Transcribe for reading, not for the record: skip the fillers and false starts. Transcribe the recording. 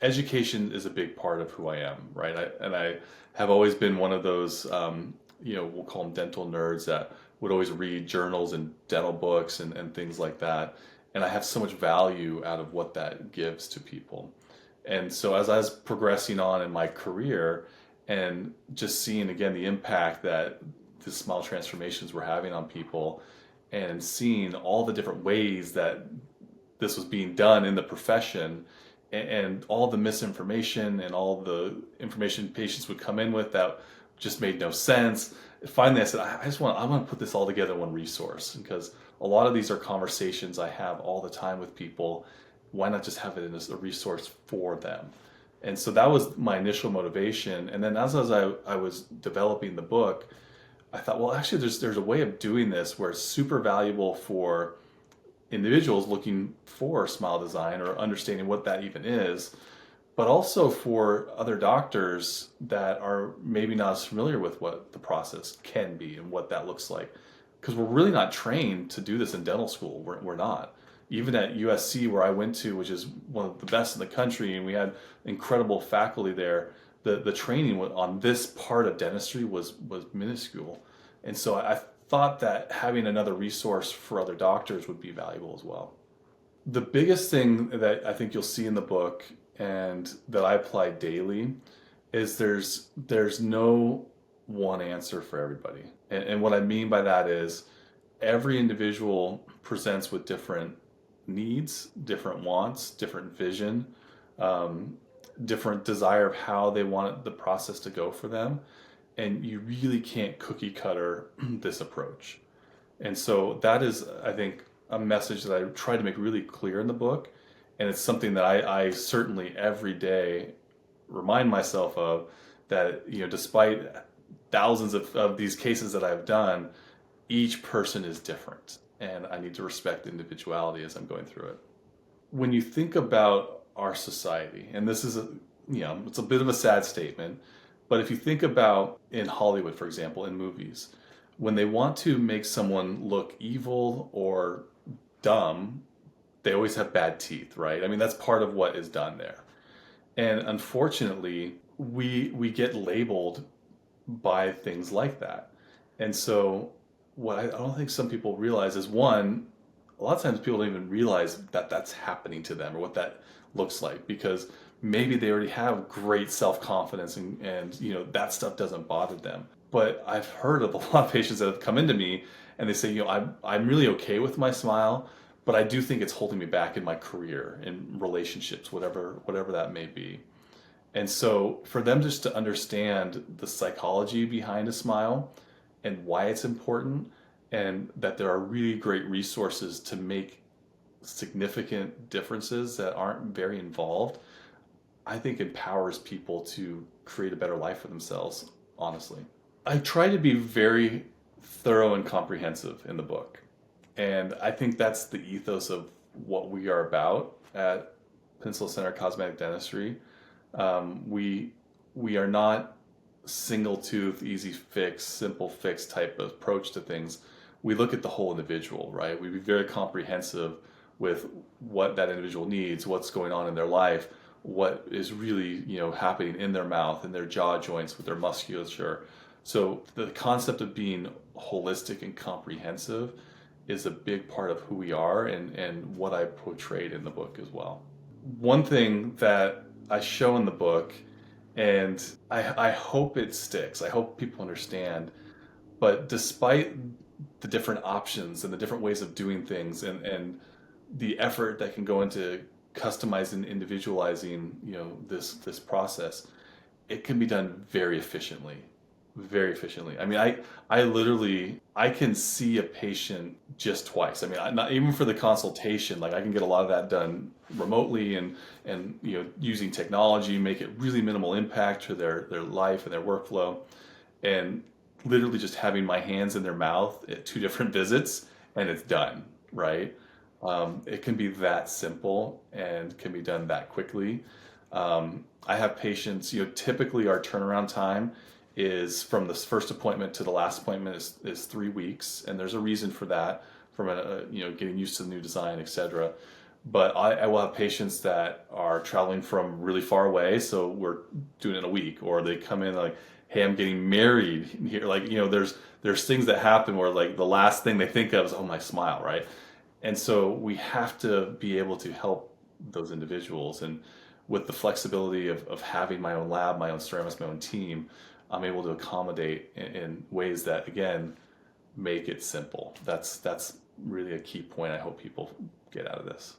education is a big part of who I am, right? I have always been one of those, we'll call them dental nerds that would always read journals and dental books and things like that. And I have so much value out of what that gives to people. And so as I was progressing on in my career and just seeing again the impact that the smile transformations were having on people and seeing all the different ways that this was being done in the profession and all the misinformation and all the information patients would come in with that just made no sense. Finally, I said, I want to put this all together in one resource because a lot of these are conversations I have all the time with people. Why not just have it as a resource for them? And so that was my initial motivation. And then as I was developing the book, I thought, well, actually, there's a way of doing this where it's super valuable for individuals looking for smile design or understanding what that even is, but also for other doctors that are maybe not as familiar with what the process can be and what that looks like. Because we're really not trained to do this in dental school. We're not. Even at USC, where I went to, which is one of the best in the country, and we had incredible faculty there, the training on this part of dentistry was minuscule. And so I thought that having another resource for other doctors would be valuable as well. The biggest thing that I think you'll see in the book and that I apply daily is there's no one answer for everybody. And what I mean by that is every individual presents with different needs, different wants, different vision, different desire of how they want the process to go for them. And you really can't cookie cutter this approach. And so that is, I think, a message that I try to make really clear in the book. And it's something that I certainly every day remind myself of that, despite thousands of these cases that I've done, each person is different. And I need to respect individuality as I'm going through it. When you think about our society, and this is it's a bit of a sad statement, but if you think about in Hollywood, for example, in movies, when they want to make someone look evil or dumb, they always have bad teeth, right? I mean, that's part of what is done there. And unfortunately, we get labeled by things like that. And so what I don't think some people realize is one, a lot of times people don't even realize that that's happening to them or what that looks like because maybe they already have great self-confidence and that stuff doesn't bother them. But I've heard of a lot of patients that have come into me and they say, I'm really okay with my smile, but I do think it's holding me back in my career, in relationships, whatever that may be. And so for them just to understand the psychology behind a smile and why it's important and that there are really great resources to make significant differences that aren't very involved, I think empowers people to create a better life for themselves, honestly. I try to be very thorough and comprehensive in the book. And I think that's the ethos of what we are about at Peninsula Center Cosmetic Dentistry. We are not single tooth, easy fix, simple fix type of approach to things. We look at the whole individual, right? We be very comprehensive with what that individual needs, what's going on in their life, what is really happening in their mouth, in their jaw joints, with their musculature. So the concept of being holistic and comprehensive is a big part of who we are and what I portrayed in the book as well. One thing that I show in the book, and I hope it sticks, I hope people understand, but despite the different options and the different ways of doing things and the effort that can go into customizing, individualizing, this process, it can be done very efficiently, very efficiently. I mean, I literally, I can see a patient just twice. I mean, not even for the consultation, like I can get a lot of that done remotely and using technology, make it really minimal impact to their life and their workflow. And literally just having my hands in their mouth at two different visits and it's done, right? It can be that simple and can be done that quickly. I have patients, typically our turnaround time is from the first appointment to the last appointment is 3 weeks, and there's a reason for that, from getting used to the new design, etc. But I will have patients that are traveling from really far away, so we're doing it in a week, or they come in like, hey, I'm getting married here. Like, there's things that happen where like the last thing they think of is, oh, my smile, right? And so we have to be able to help those individuals. And with the flexibility of having my own lab, my own ceramics, my own team, I'm able to accommodate in ways that, again, make it simple. That's really a key point I hope people get out of this.